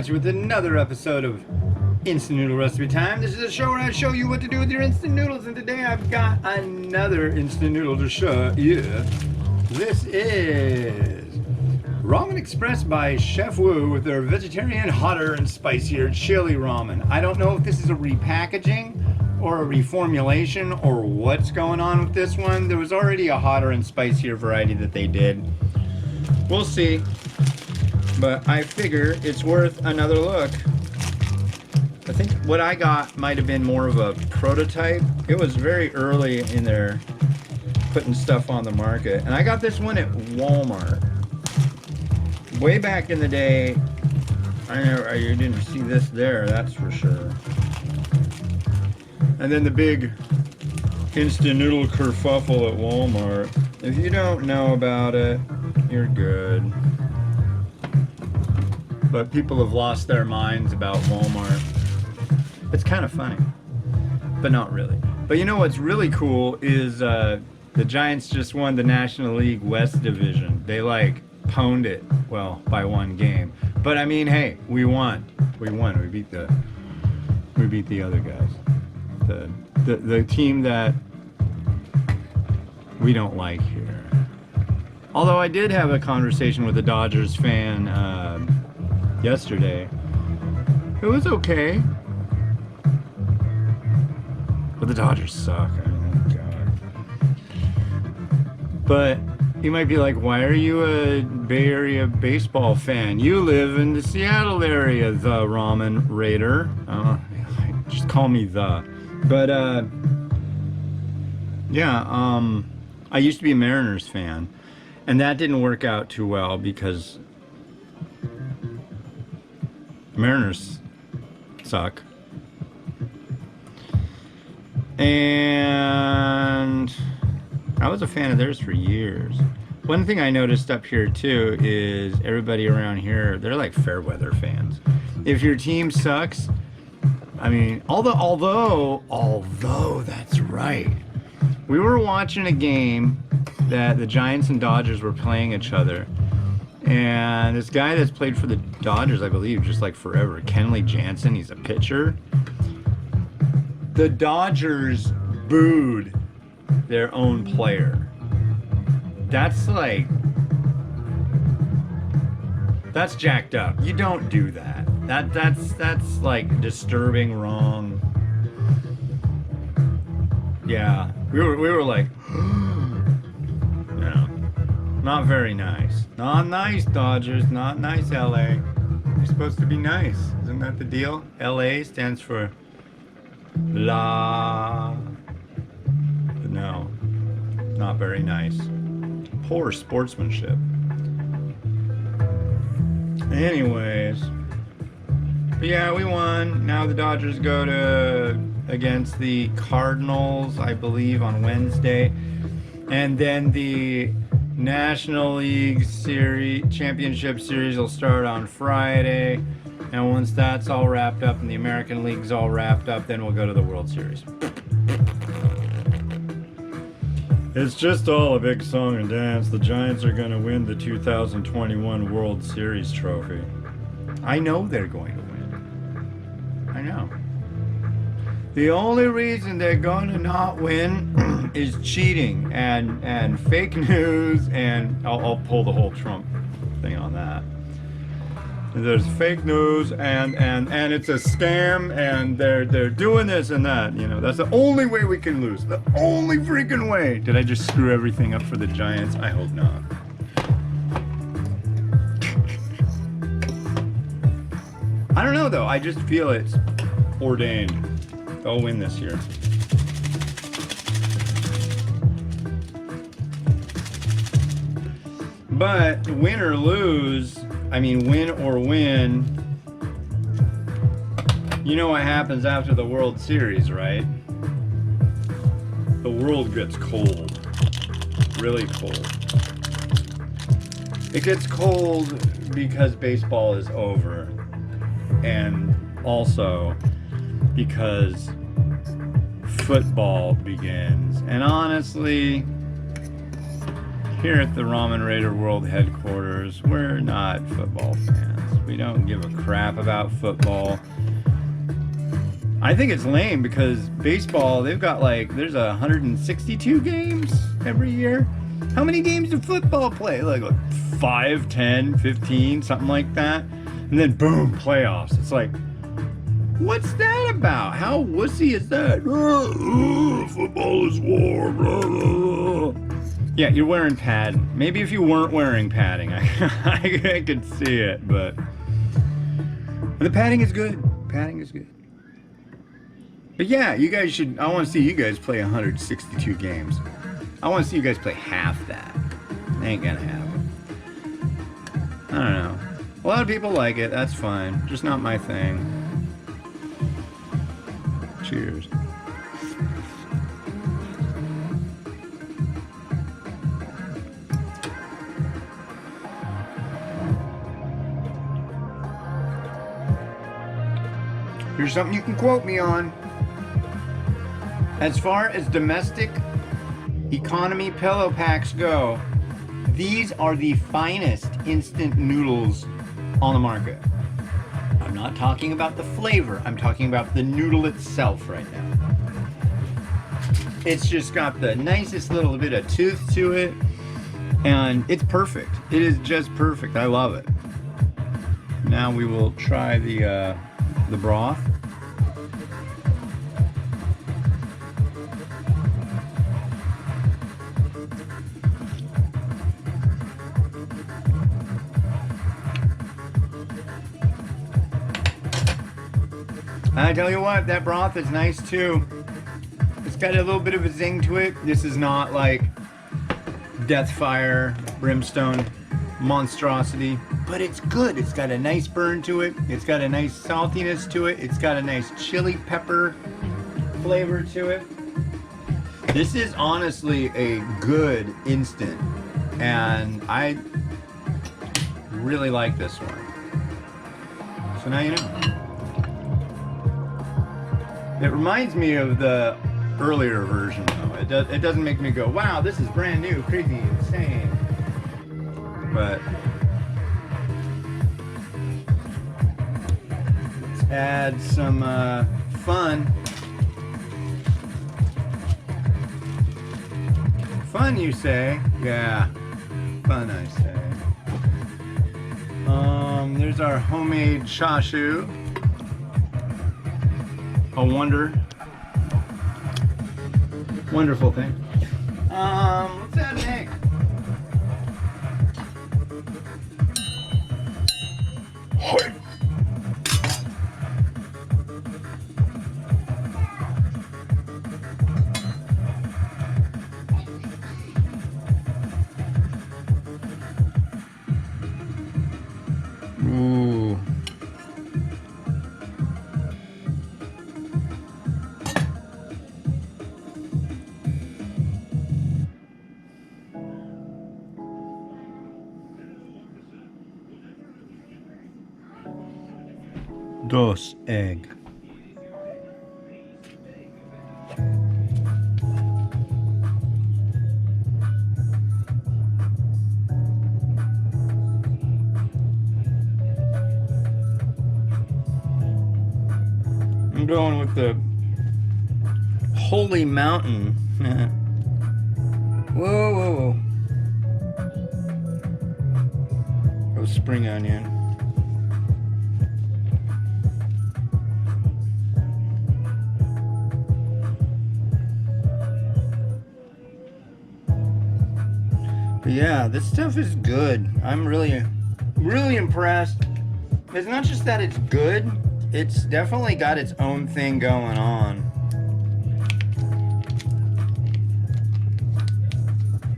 at you with another episode of Instant Noodle Recipe Time. This is a show where I show you what to do with your instant noodles, and today I've got another instant noodle to show you. This is Ramen Express by Chef Wu with their vegetarian, hotter, and spicier chili ramen. I don't know if this is a repackaging or a reformulation or what's going on with this one. There was already a hotter and spicier variety that they did. We'll see. But I figure it's worth another look. I think what I got might have been more of a prototype. It was very early in their putting stuff on the market. And I got this one at Walmart. Way back in the day, you didn't see this there, that's for sure. And then the big instant noodle kerfuffle at Walmart. If you don't know about it, you're good. But people have lost their minds about Walmart. It's kind of funny, but not really. But you know what's really cool is the Giants just won the National League West Division. They like pwned it, well, by one game. But I mean, hey, we won. We won. We beat the other guys. The team that we don't like here. Although I did have a conversation with a Dodgers fan yesterday. It was okay. But the Dodgers suck. I mean, oh God. But you might be like, why are you a Bay Area baseball fan? You live in the Seattle area, the Ramen Raider. Just call me the. But, yeah, I used to be a Mariners fan. And that didn't work out too well because Mariners suck. And I was a fan of theirs for years. One thing I noticed up here too is everybody around here, they're like fair weather fans. If your team sucks, I mean, although that's right. We were watching a game that the Giants and Dodgers were playing each other. And this guy that's played for the Dodgers, I believe, just like forever, Kenley Jansen, he's a pitcher. The Dodgers booed their own player. That's jacked up. You don't do that. That's like disturbing, wrong. Yeah, we were like, no, not very nice. Not nice, Dodgers. Not nice, LA. You're supposed to be nice. Isn't that the deal? LA stands for La. No, not very nice. Poor sportsmanship. Anyways, but yeah, we won. Now the Dodgers go against the Cardinals, I believe, on Wednesday, and then the National League Championship Series will start on Friday. And once that's all wrapped up and the American League's all wrapped up, then we'll go to the World Series. It's just all a big song and dance. The Giants are going to win the 2021 World Series trophy. I know they're going to win. I know. The only reason they're going to not win is cheating and fake news, and I'll pull the whole Trump thing on that. There's fake news and it's a scam and they're doing this and that. You know, that's the only way we can lose. The only freaking way. Did I just screw everything up for the Giants? I hope not. I don't know though. I just feel it's ordained. They'll win this year. But win or lose, I mean, win or win, you know what happens after the World Series, right? The world gets cold. Really cold. It gets cold because baseball is over. And also because football begins. And honestly, here at the Ramen Raider World Headquarters, we're not football fans. We don't give a crap about football. I think it's lame because baseball, they've got like, there's 162 games every year. How many games do football play? Like 5, 10, 15, something like that. And then boom, playoffs. It's like, what's that about? How wussy is that? Football is war. Yeah, you're wearing padding. Maybe if you weren't wearing padding, I could see it, but the padding is good. Padding is good. But yeah, you guys should, I want to see you guys play 162 games. I want to see you guys play half that. Ain't gonna happen. I don't know. A lot of people like it, that's fine. Just not my thing. Cheers. Here's something you can quote me on. As far as domestic economy pillow packs go, these are the finest instant noodles on the market. I'm not talking about the flavor, I'm talking about the noodle itself right now. It's just got the nicest little bit of tooth to it, and it's perfect. It is just perfect. I love it. Now we will try the broth. I tell you what, that broth is nice too. It's got a little bit of a zing to it. This is not like Deathfire, Brimstone monstrosity, but it's good. It's got a nice burn to it. It's got a nice saltiness to it. It's got a nice chili pepper flavor to it. This is honestly a good instant, and I really like this one. So now you know. It reminds me of the earlier version though. It doesn't make me go, wow, this is brand new, crazy, insane. But let's add some fun. Fun, you say? Yeah, fun, I say. There's our homemade chashu. A wonderful thing. Let's add an egg. Ooh. Dos egg. I'm going with the Holy Mountain. Whoa, whoa, whoa. Go spring onion. But yeah, this stuff is good. I'm really impressed. It's not just that it's good, it's definitely got its own thing going on.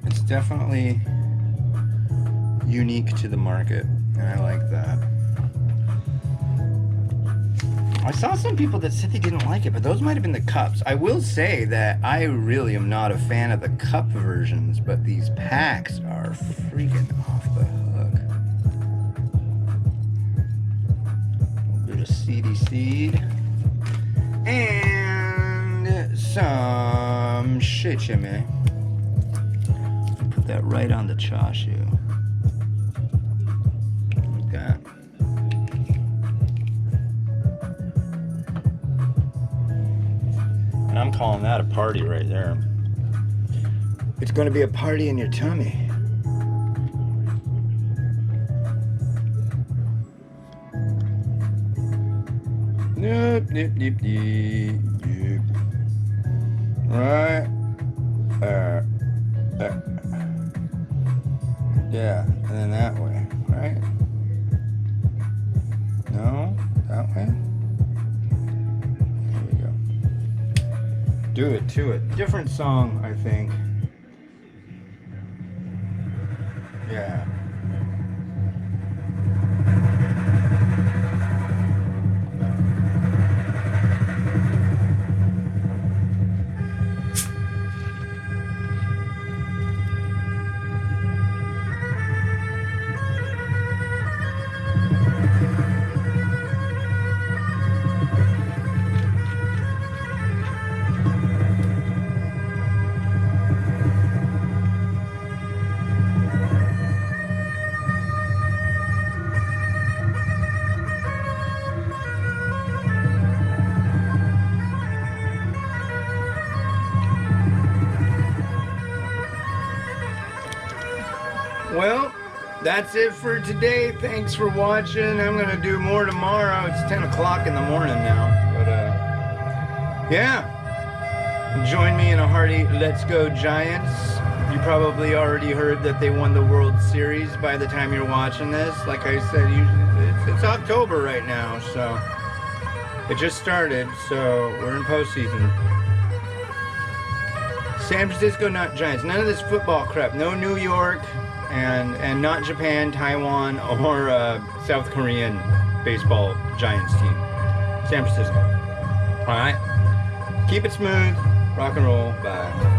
It's definitely unique to the market, and I like that. I saw some people that said they didn't like it, but those might have been the cups. I will say that I really am not a fan of the cup versions, but these packs are freaking off the hook. A little bit of seedy seed. And some shechime. Put that right on the chashu. Like that. I'm calling that a party right there. It's going to be a party in your tummy. Yep, yep, yep, yep, yep. Right. Yeah, and then that way, right? No, that way. There we go. Do it to it. Different song, I think. Yeah. Well, that's it for today. Thanks for watching. I'm going to do more tomorrow. It's 10 o'clock in the morning now. But, yeah. Join me in a hearty Let's Go Giants. You probably already heard that they won the World Series by the time you're watching this. Like I said, it's October right now, so it just started, so we're in postseason. San Francisco, not Giants. None of this football crap. No New York. And not Japan, Taiwan, or South Korean baseball Giants team. San Francisco. Alright? Keep it smooth. Rock and roll. Bye.